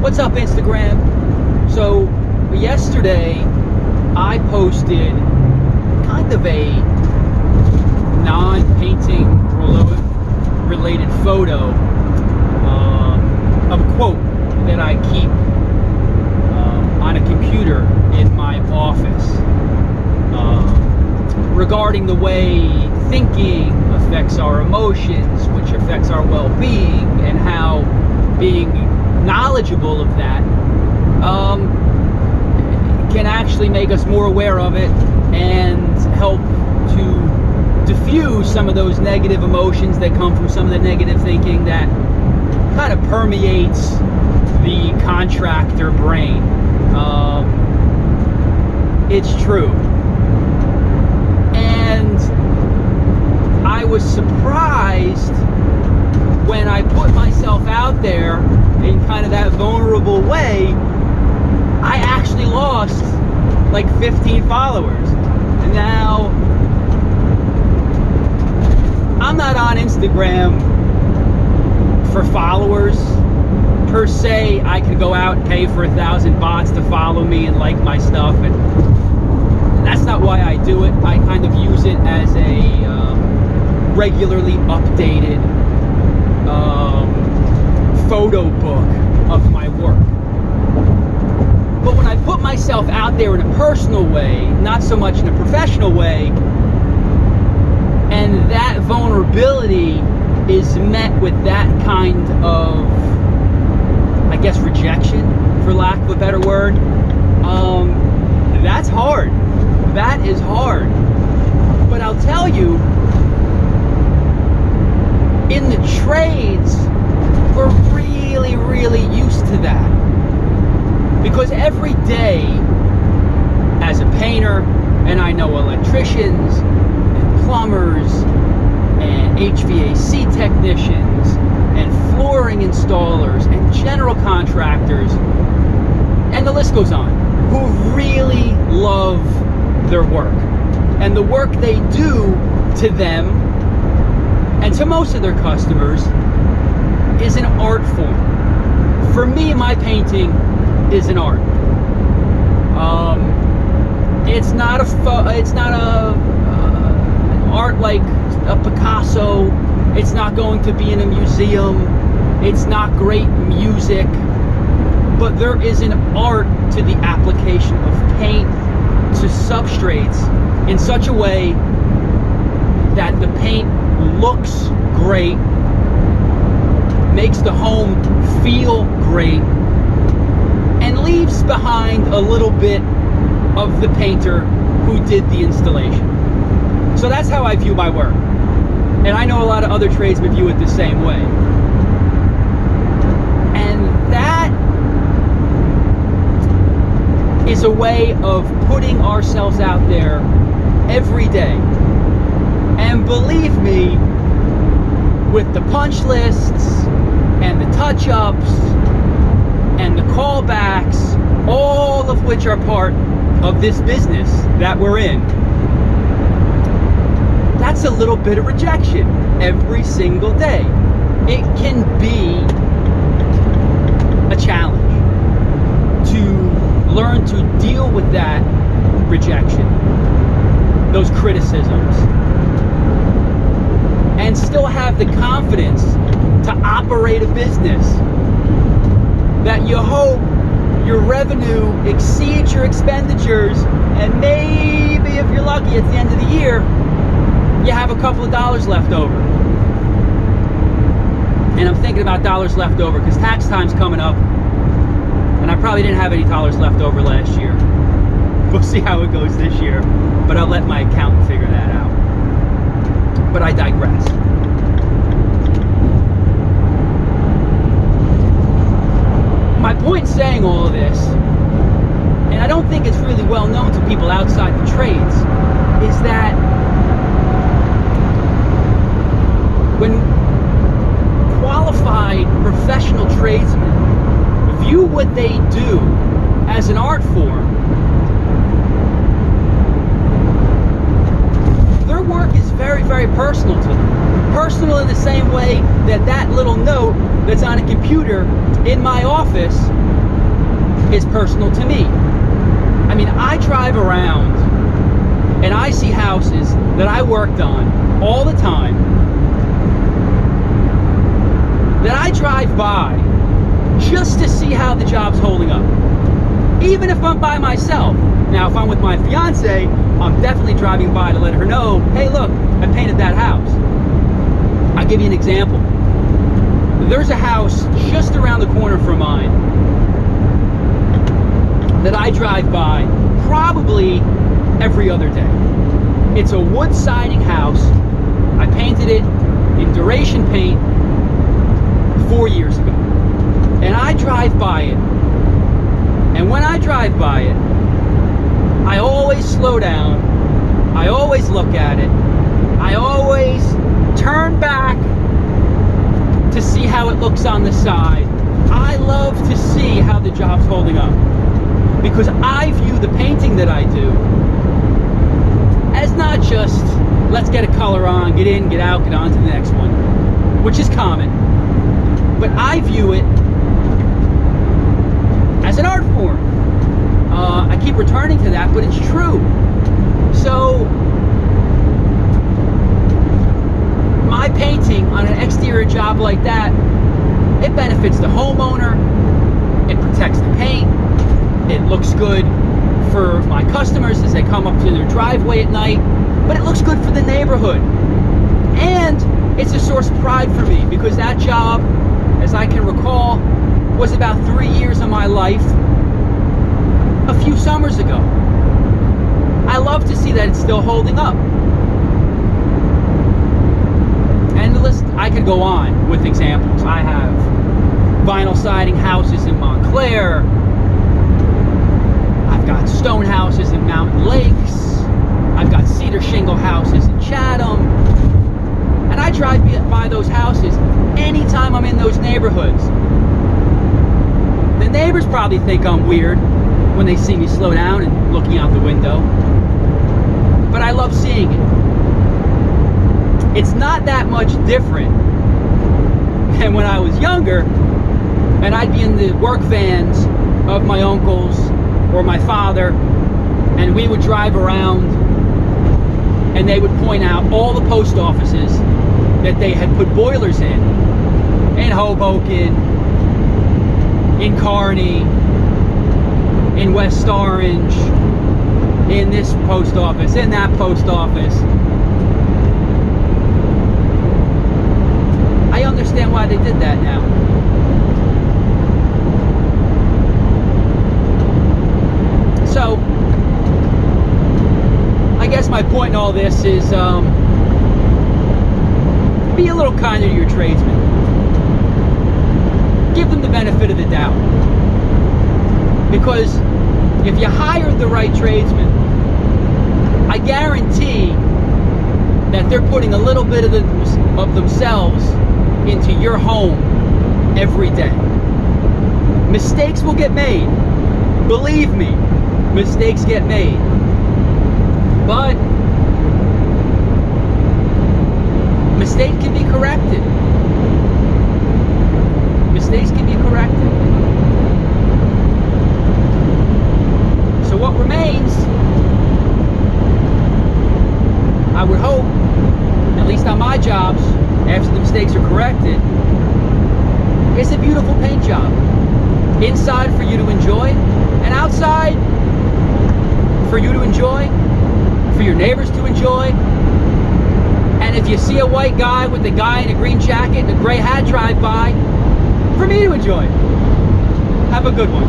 What's up, Instagram? So yesterday I posted kind of a non-painting related photo of a quote that I keep on a computer in my office regarding the way thinking affects our emotions, which affects our well-being, and how being knowledgeable of that can actually make us more aware of it and help to diffuse some of those negative emotions that come from some of the negative thinking that kind of permeates the contractor brain. It's true. And I was surprised when I put myself out there in kind of that vulnerable way. I actually lost like 15 followers. And now I'm not on Instagram for followers per se. I could go out and pay for 1,000 bots to follow me and like my stuff, and that's not why I do it. I kind of use it as a regularly updated photo book of my work. But when I put myself out there in a personal way, not so much in a professional way, and that vulnerability is met with that kind of, I guess, rejection, for lack of a better word, that's hard. That is hard. But I'll tell you, in the trades, we're really used to that. Because every day, as a painter, and I know electricians, and plumbers, and HVAC technicians, and flooring installers, and general contractors, and the list goes on, who really love their work. And the work they do to them, and to most of their customers, is an art form. For me, my painting is an art. It's not an art like a Picasso. It's not going to be in a museum. It's not great music. But there is an art to the application of paint to substrates in such a way that the paint looks great, makes the home feel great, and leaves behind a little bit of the painter who did the installation. So that's how I view my work. And I know a lot of other tradesmen view it the same way. And that is a way of putting ourselves out there every day. And believe me, with the punch lists and the touch-ups and the callbacks, all of which are part of this business that we're in, that's a little bit of rejection every single day. It can be a challenge to learn to deal with that rejection, those criticisms, and still have the confidence to operate a business that you hope your revenue exceeds your expenditures, and maybe if you're lucky at the end of the year you have a couple of dollars left over. And I'm thinking about dollars left over because tax time's coming up, and I probably didn't have any dollars left over last year. We'll see how it goes this year, but I'll let my accountant figure that out. But I digress. My point in saying all of this, and I don't think it's really well known to people outside the trades, is that when qualified professional tradesmen view what they do as an art form, they're work is very, very personal to them. Personal in the same way that that little note that's on a computer in my office is personal to me. I mean, I drive around and I see houses that I worked on all the time, that I drive by just to see how the job's holding up, even if I'm by myself. Now, if I'm with my fiance, I'm definitely driving by to let her know, hey, look, I painted that house. I'll give you an example. There's a house just around the corner from mine that I drive by probably every other day. It's a wood siding house. I painted it in duration paint 4 years ago. And I drive by it. And when I drive by it, I always slow down. I always look at it. I always turn back to see how it looks on the side. I love to see how the job's holding up, because I view the painting that I do as not just, let's get a color on, get in, get out, get on to the next one, which is common, but I view it as an art form. I keep returning to that, but it's true. So my painting on an exterior job like that, it benefits the homeowner, it protects the paint, it looks good for my customers as they come up to their driveway at night, but it looks good for the neighborhood. And it's a source of pride for me, because that job, as I can recall, was about 3 years of my life a few summers ago. I love to see that it's still holding up. And the list, I could go on with examples. I have vinyl siding houses in Montclair. I've got stone houses in Mountain Lakes. I've got cedar shingle houses in Chatham. And I drive by those houses anytime I'm in those neighborhoods. The neighbors probably think I'm weird when they see me slow down and looking out the window. But I love seeing it. It's not that much different than when I was younger and I'd be in the work vans of my uncles or my father, and we would drive around and they would point out all the post offices that they had put boilers in Hoboken, in Kearney, in West Orange, in this post office, in that post office. I understand why they did that now. So, I guess my point in all this is be a little kinder to your tradesmen. Give them the benefit of the doubt. Because if you hired the right tradesman, I guarantee that they're putting a little bit of themselves into your home every day. Mistakes will get made. Believe me, mistakes get made. But mistakes can be corrected. Mistakes can be corrected. So what remains, I would hope, at least on my jobs, after the mistakes are corrected, is a beautiful paint job. Inside for you to enjoy, and outside for you to enjoy, for your neighbors to enjoy. And if you see a white guy with a guy in a green jacket and a gray hat drive by, for me to enjoy. Have a good one.